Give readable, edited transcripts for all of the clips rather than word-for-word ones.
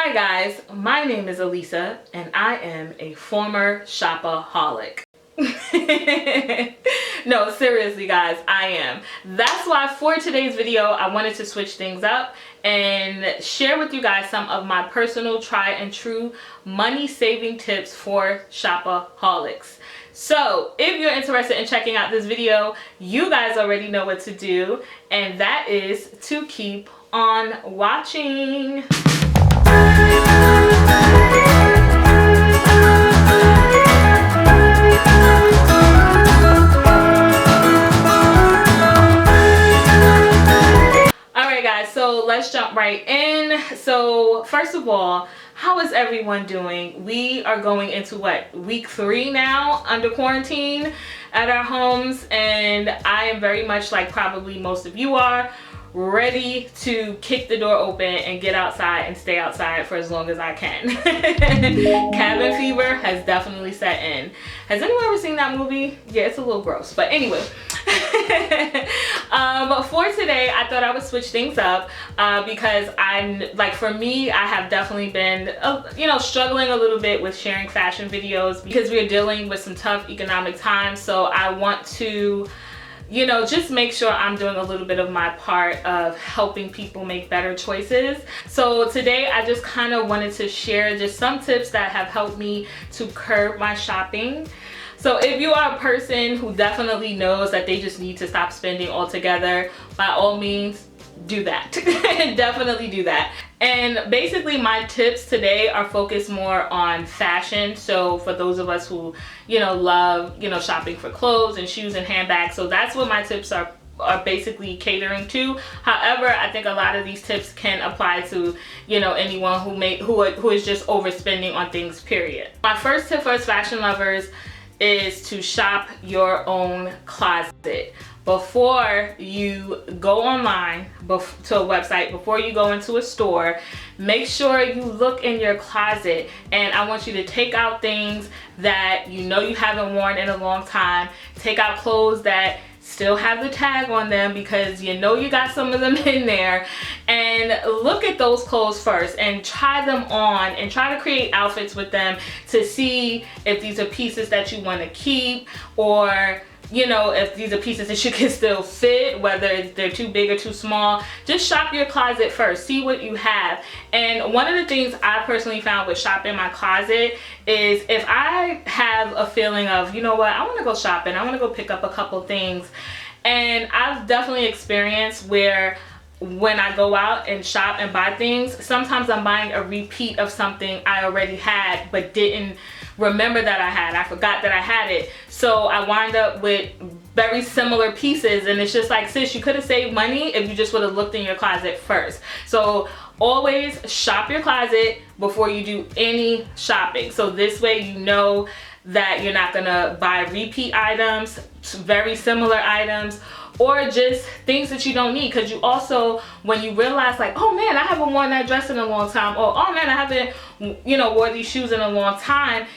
Hi guys, my name is Elisa and I am a former shopaholic. No, seriously guys, I am. That's why for today's video, I wanted to switch things up and share with you guys some of my personal tried and true money saving tips for shopaholics. So if you're interested in checking out this video, you guys already know what to do, and that is to keep on watching. Alright guys, so let's jump right in. So first of all, how is everyone doing? We are going into what, week 3 now under quarantine at our homes, and I am very much like probably most of you are, ready to kick the door open and get outside and stay outside for as long as I can. Cabin fever has definitely set in. Has anyone ever seen that movie? Yeah, it's a little gross, but anyway. For today, I thought I would switch things up because for me, I have definitely been, struggling a little bit with sharing fashion videos because we're dealing with some tough economic times. So I want to just make sure I'm doing a little bit of my part of helping people make better choices. So today I just kind of wanted to share just some tips that have helped me to curb my shopping. So if you are a person who definitely knows that they just need to stop spending altogether, by all means, do that. Definitely do that. And basically my tips today are focused more on fashion. So for those of us who love shopping for clothes and shoes and handbags, so that's what my tips are basically catering to. However, I think a lot of these tips can apply to anyone who is just overspending on things, period. My first tip for us fashion lovers is to shop your own closet. Before you go online to a website, before you go into a store, make sure you look in your closet, and I want you to take out things that you haven't worn in a long time. Take out clothes that still have the tag on them because you got some of them in there, and look at those clothes first and try them on and try to create outfits with them to see if these are pieces that you want to keep, or if these are pieces that you can still fit, whether they're too big or too small. Just shop your closet first, see what you have. And one of the things I personally found with shopping my closet is if I have a feeling of, I want to go shopping, I want to go pick up a couple things, and I've definitely experienced where when I go out and shop and buy things, sometimes I'm buying a repeat of something I already had but didn't remember that I had. I forgot that I had it. So I wind up with very similar pieces, and it's just like, sis, you could have saved money if you just would have looked in your closet first. So always shop your closet before you do any shopping. So this way that you're not gonna buy repeat items, very similar items, or just things that you don't need. Because you also, when you realize like, oh man, I haven't worn that dress in a long time, or oh man, I haven't wore these shoes in a long time,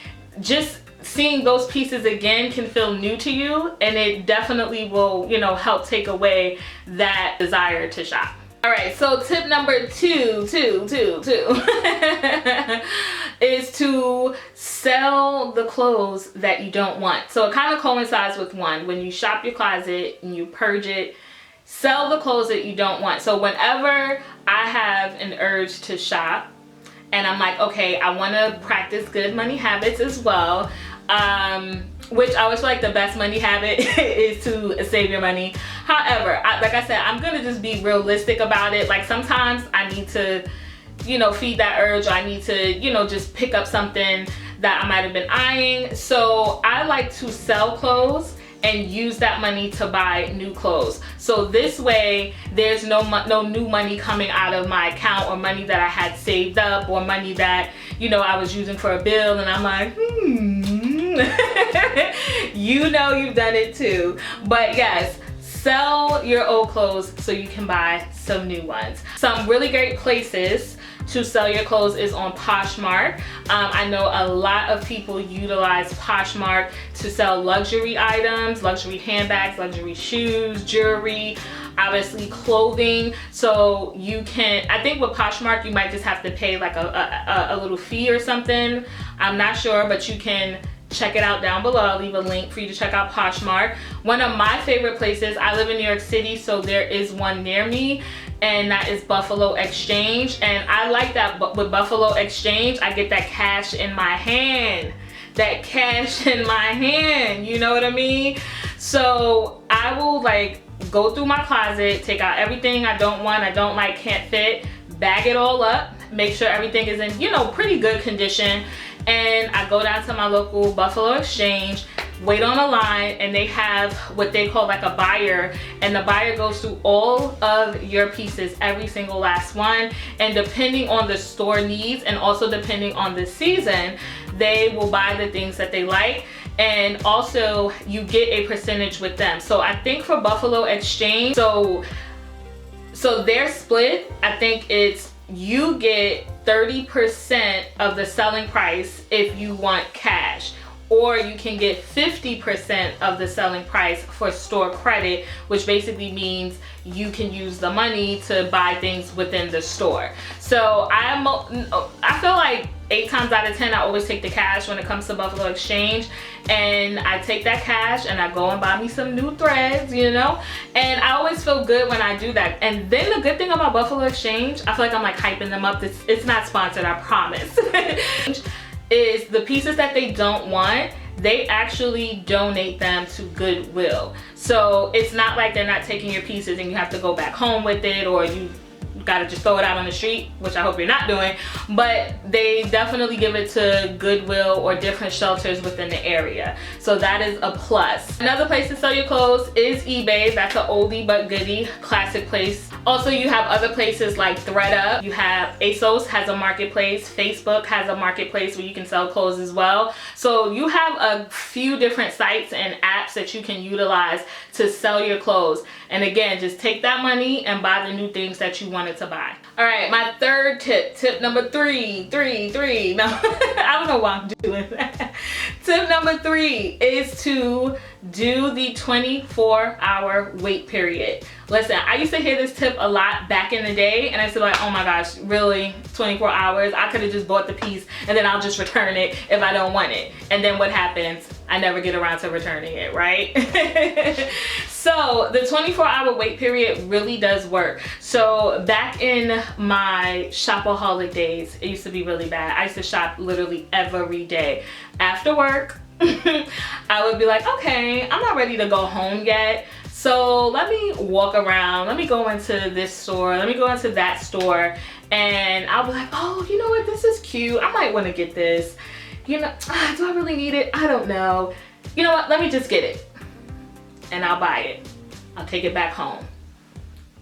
just seeing those pieces again can feel new to you, and it definitely will help take away that desire to shop. All right, so tip number two is to sell the clothes that you don't want. So it kind of coincides with one. When you shop your closet and you purge it, sell the clothes that you don't want. So whenever I have an urge to shop and I'm like, okay, I want to practice good money habits as well, which I always feel like the best money habit is to save your money. However, like I said, I'm gonna just be realistic about it. Like sometimes I need to, feed that urge, or I need to, just pick up something that I might have been eyeing. So I like to sell clothes and use that money to buy new clothes. So this way, there's no new money coming out of my account, or money that I had saved up, or money that, I was using for a bill, and I'm like, you've done it too. But yes, sell your old clothes so you can buy some new ones. Some really great places to sell your clothes is on Poshmark. I know a lot of people utilize Poshmark to sell luxury items, luxury handbags, luxury shoes, jewelry. obviously clothing. So you can, I think with Poshmark you might just have to pay like a little fee or something. I'm not sure, but you can check it out down below. I'll leave a link for you to check out Poshmark. One of my favorite places, I live in New York City, so there is one near me, and that is Buffalo Exchange. And I like that, but with Buffalo Exchange, I get that cash in my hand. That cash in my hand, you know what I mean? So I will like go through my closet, take out everything I don't want, I don't like, can't fit, bag it all up, make sure everything is in, you know, pretty good condition. And I go down to my local Buffalo Exchange, wait on a line, and they have what they call like a buyer, and the buyer goes through all of your pieces, every single last one, and depending on the store needs and also depending on the season, they will buy the things that they like, and also you get a percentage with them. So I think for Buffalo Exchange, so their split, I think it's you get 30% of the selling price if you want cash, or you can get 50% of the selling price for store credit, which basically means you can use the money to buy things within the store. So I feel like 8 times out of 10 I always take the cash when it comes to Buffalo Exchange, and I take that cash and I go and buy me some new threads, you know, and I always feel good when I do that. And then the good thing about Buffalo Exchange, I feel like I'm like hyping them up, it's not sponsored, I promise, is the pieces that they don't want, they actually donate them to Goodwill. So it's not like they're not taking your pieces and you have to go back home with it, or you gotta just throw it out on the street, which I hope you're not doing, but they definitely give it to Goodwill or different shelters within the area. So that is a plus. Another place to sell your clothes is eBay. That's an oldie but goodie classic place. Also, you have other places like ThredUp. You have ASOS has a marketplace. Facebook has a marketplace where you can sell clothes as well. So you have a few different sites and apps that you can utilize to sell your clothes. And again, just take that money and buy the new things that you wanted to buy. All right, my third tip number three. No, I don't know why I'm doing that. Tip number 3 is to do the 24-hour wait period. Listen, I used to hear this tip a lot back in the day, and I said like, oh my gosh, really? 24 hours? I could have just bought the piece and then I'll just return it if I don't want it. And then what happens? I never get around to returning it, right? So the 24-hour wait period really does work. So back in my Shopaholic days, it used to be really bad. I used to shop literally every day. After work, I would be like, okay, I'm not ready to go home yet. So let me walk around, let me go into this store, let me go into that store, and I'll be like, oh, you know what, this is cute, I might want to get this. You know, do I really need it? I don't know. You know what, let me just get it. And I'll buy it. I'll take it back home.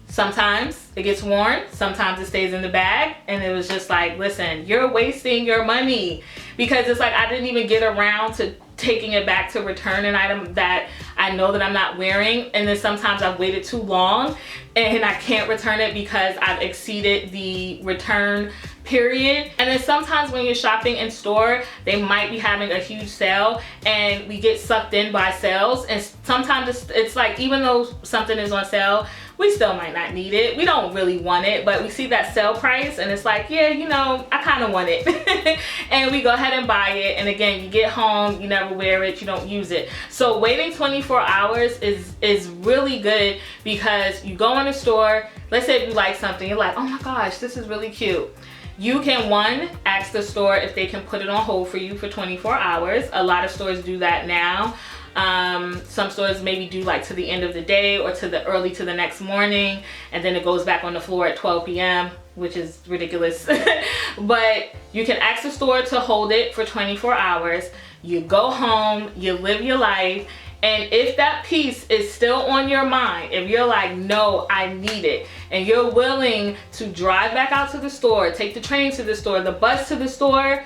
Sometimes it gets worn, sometimes it stays in the bag, and it was just like, listen, you're wasting your money, because it's like I didn't even get around to taking it back to return an item that I know that I'm not wearing, and then sometimes I've waited too long and I can't return it because I've exceeded the return period. And then sometimes when you're shopping in store, they might be having a huge sale and we get sucked in by sales, and sometimes it's like, even though something is on sale, we still might not need it. We don't really want it, but we see that sale price and it's like, yeah, you know, I kind of want it. And we go ahead and buy it. And again, you get home, you never wear it, you don't use it. So waiting 24 hours is really good, because you go in a store, let's say if you like something, you're like, oh my gosh, this is really cute. You can, one, ask the store if they can put it on hold for you for 24 hours. A lot of stores do that now. Some stores maybe do like to the end of the day or to the early to the next morning, and then it goes back on the floor at 12 p.m., which is ridiculous. But you can ask the store to hold it for 24 hours. You go home, you live your life, and if that piece is still on your mind, if you're like, no, I need it, and you're willing to drive back out to the store, take the train to the store, the bus to the store,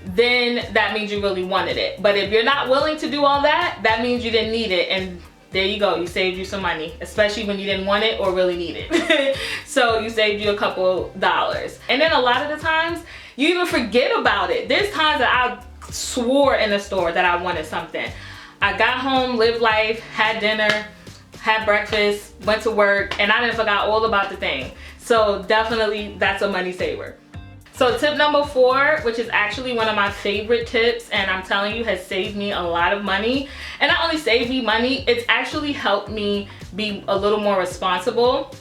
then that means you really wanted it. But if you're not willing to do all that, that means you didn't need it, and there you go, you saved you some money, especially when you didn't want it or really need it. So you saved you a couple dollars. And then a lot of the times you even forget about it. There's times that I swore in the store that I wanted something. I got home, lived life, had dinner, had breakfast, went to work, and I done forgot all about the thing. So definitely that's a money saver. So tip number 4, which is actually one of my favorite tips, and I'm telling you has saved me a lot of money. And not only saved me money, it's actually helped me be a little more responsible.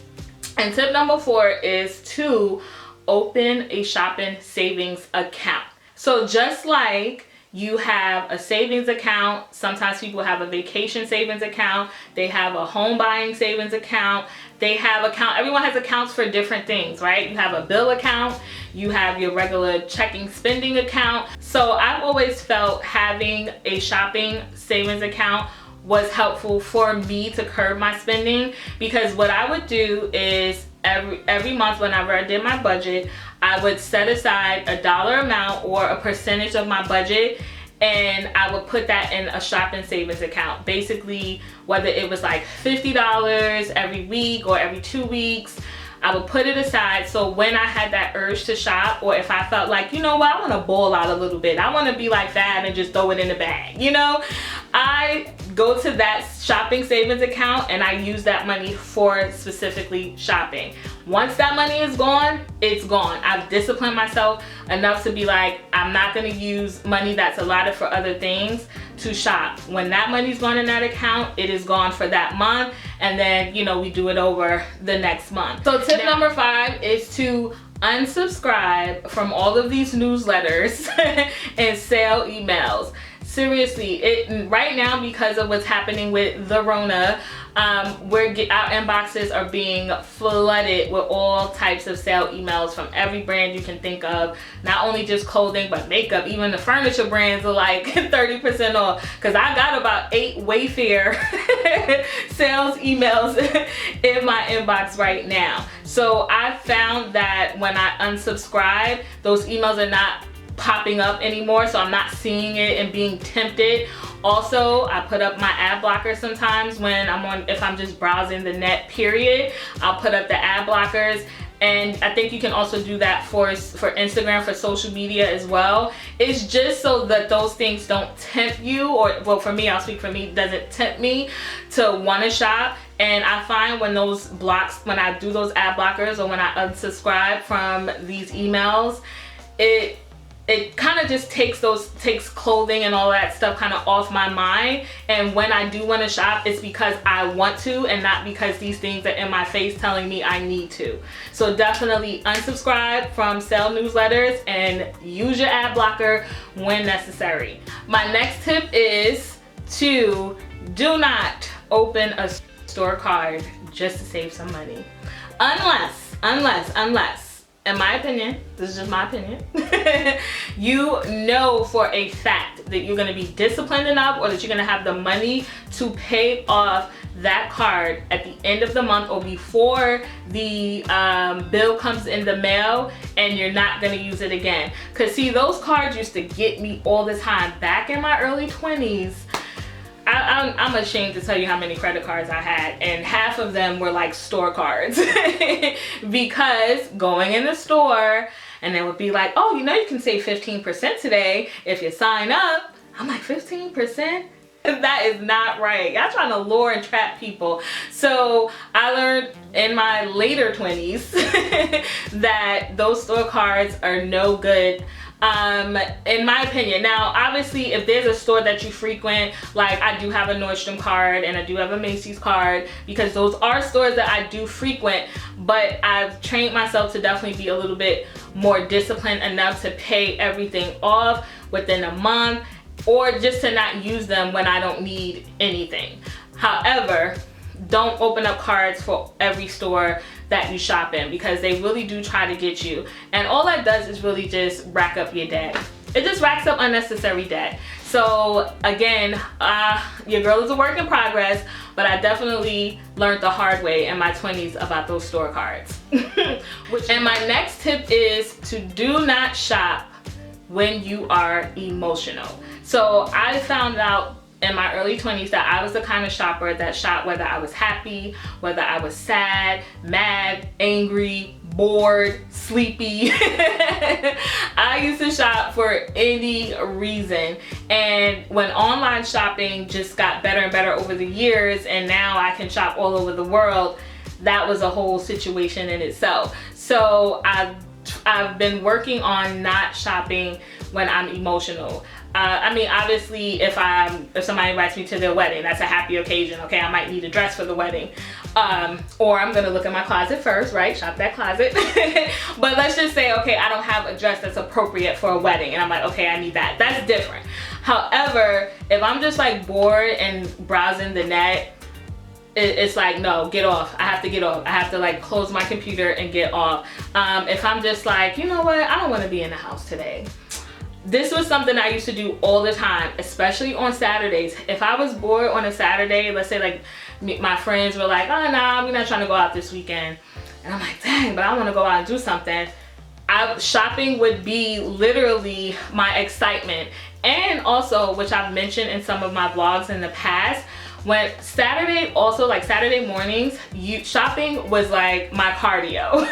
And tip number 4 is to open a shopping savings account. So just like you have a savings account, sometimes people have a vacation savings account, they have a home buying savings account, everyone has accounts for different things, right? You have a bill account, you have your regular checking spending account. So I've always felt having a shopping savings account was helpful for me to curb my spending, because what I would do is every month whenever I did my budget, I would set aside a dollar amount or a percentage of my budget, and I would put that in a shopping savings account. Basically, whether it was like $50 every week or every 2 weeks, I would put it aside, so when I had that urge to shop, or if I felt like, you know what, I want to ball out a little bit, I want to be like Fab and just throw it in the bag, you know, I go to that shopping savings account and I use that money for specifically shopping. Once that money is gone, it's gone. I've disciplined myself enough to be like, I'm not going to use money that's allotted for other things to shop. When that money's gone in that account, it is gone for that month, and then, you know, we do it over the next month. So tip number 5 is to unsubscribe from all of these newsletters and sale emails. Seriously, right now, because of what's happening with the Rona, our inboxes are being flooded with all types of sale emails from every brand you can think of. Not only just clothing, but makeup. Even the furniture brands are like 30% off. Because I got about 8 Wayfair sales emails in my inbox right now. So I found that when I unsubscribe, those emails are not popping up anymore, so I'm not seeing it and being tempted. Also, I put up my ad blocker sometimes when if I'm just browsing the net, period. I'll put up the ad blockers, and I think you can also do that for Instagram, for social media as well. It's just so that those things don't tempt you, or, well, for me, I'll speak for me, doesn't tempt me to want to shop. And I find when when I do those ad blockers, or when I unsubscribe from these emails, it kind of just takes clothing and all that stuff kind of off my mind. And when I do want to shop, it's because I want to, and not because these things are in my face telling me I need to. So definitely unsubscribe from sale newsletters and use your ad blocker when necessary. My next tip is to do not open a store card just to save some money. Unless, in my opinion, this is just my opinion, you know for a fact that you're going to be disciplined enough, or that you're going to have the money to pay off that card at the end of the month, or before the bill comes in the mail, and you're not going to use it again. Because see, those cards used to get me all the time. Back in my early 20s, I'm ashamed to tell you how many credit cards I had, and half of them were like store cards. Because going in the store, and they would be like, oh, you know, you can save 15% today if you sign up. I'm like, 15%? That is not right. Y'all trying to lure and trap people. So I learned in my later 20s that those store cards are no good, in my opinion. Now, obviously, if there's a store that you frequent, like I do have a Nordstrom card and I do have a Macy's card, because those are stores that I do frequent, but I've trained myself to definitely be a little bit more disciplined enough to pay everything off within a month, or just to not use them when I don't need anything. However, don't open up cards for every store that you shop in, because they really do try to get you. And all that does is really just rack up your debt. It just racks up unnecessary debt. So again, your girl is a work in progress, but I definitely learned the hard way in my 20s about those store cards. And my next tip is to do not shop when you are emotional. So I found out in my early 20s that I was the kind of shopper that shopped whether I was happy, whether I was sad, mad, angry, bored, sleepy. I used to shop for any reason, and when online shopping just got better and better over the years, and now I can shop all over the world, that was a whole situation in itself. So I've been working on not shopping when I'm emotional. I mean, obviously, if somebody invites me to their wedding, that's a happy occasion, okay? I might need a dress for the wedding. Or I'm gonna look at my closet first, right? Shop that closet. But let's just say, okay, I don't have a dress that's appropriate for a wedding, and I'm like, okay, I need that. That's different. However, if I'm just like bored and browsing the net, it's like, no, get off. I have to get off. I have to like close my computer and get off. If I'm just like, you know what, I don't want to be in the house today. This was something I used to do all the time, especially on Saturdays. If I was bored on a Saturday, let's say like my friends were like, oh no, we're not trying to go out this weekend. And I'm like, dang, but I want to go out and do something. Shopping would be literally my excitement. And also, which I've mentioned in some of my vlogs in the past, when Saturday, also like Saturday mornings, shopping was like my cardio.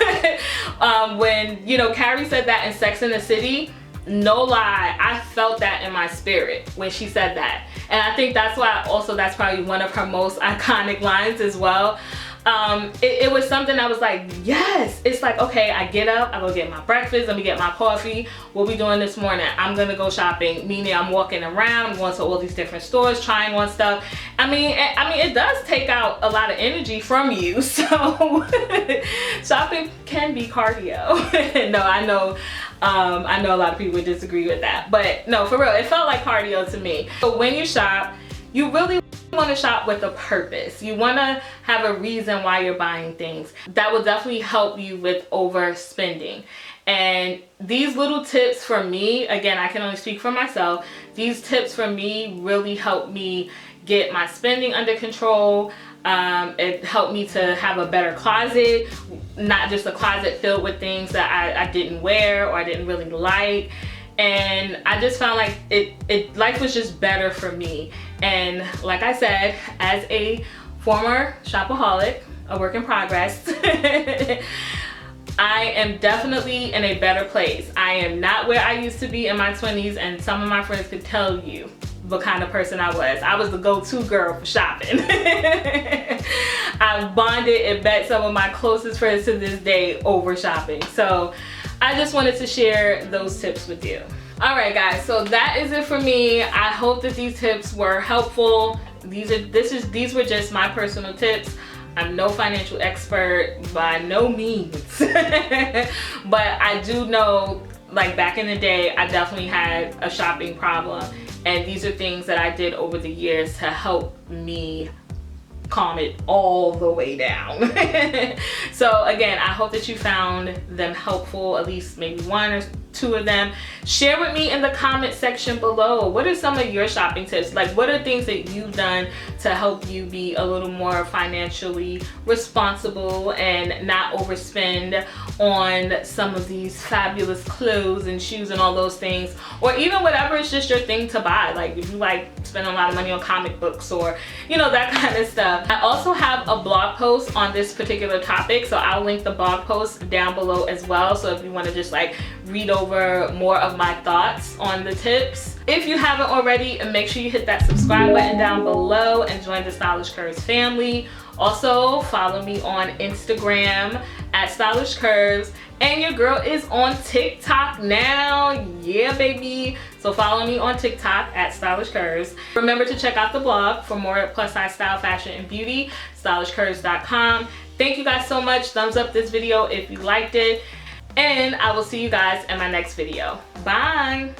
When, you know, Carrie said that in Sex and the City, no lie, I felt that in my spirit when she said that. And I think that's why also that's probably one of her most iconic lines as well. It was something I was like, yes. It's like, okay, I get up, I go get my breakfast, let me get my coffee. What we doing this morning? I'm gonna go shopping, meaning I'm walking around, going to all these different stores, trying on stuff. I mean, it does take out a lot of energy from you. So shopping can be cardio. No, I know a lot of people would disagree with that, but no, for real, it felt like cardio to me. So when you shop, you really want to shop with a purpose. You want to have a reason why you're buying things. That will definitely help you with overspending. And these little tips for me, again, I can only speak for myself, these tips for me really helped me get my spending under control. It helped me to have a better closet, not just a closet filled with things that I didn't wear or I didn't really like. And I just found like life was just better for me. And like I said, as a former shopaholic, a work in progress, I am definitely in a better place. I am not where I used to be in my 20s, and some of my friends could tell you the kind of person I was. I was the go-to girl for shopping. I've bonded and met some of my closest friends to this day over shopping. So I just wanted to share those tips with you. All right, guys, so that is it for me. I hope that these tips were helpful. These were just my personal tips. I'm no financial expert by no means. But I do know, like back in the day, I definitely had a shopping problem. And these are things that I did over the years to help me calm it all the way down. So again, I hope that you found them helpful, at least maybe one or two of them. Share with me in the comment section below, what are some of your shopping tips? Like, what are things that you've done to help you be a little more financially responsible and not overspend on some of these fabulous clothes and shoes and all those things, or even whatever is just your thing to buy. Like if you like spending a lot of money on comic books or, you know, that kind of stuff. I also have a blog post on this particular topic, so I'll link the blog post down below as well. So if you want to just like read over more of my thoughts on the tips. If you haven't already, make sure you hit that subscribe button down below and join the Stylish Curves family. Also, follow me on Instagram at Stylish Curves. And your girl is on TikTok now. Yeah, baby. So follow me on TikTok at Stylish Curves. Remember to check out the blog for more plus size style, fashion, and beauty, stylishcurves.com. Thank you guys so much. Thumbs up this video if you liked it. And I will see you guys in my next video. Bye.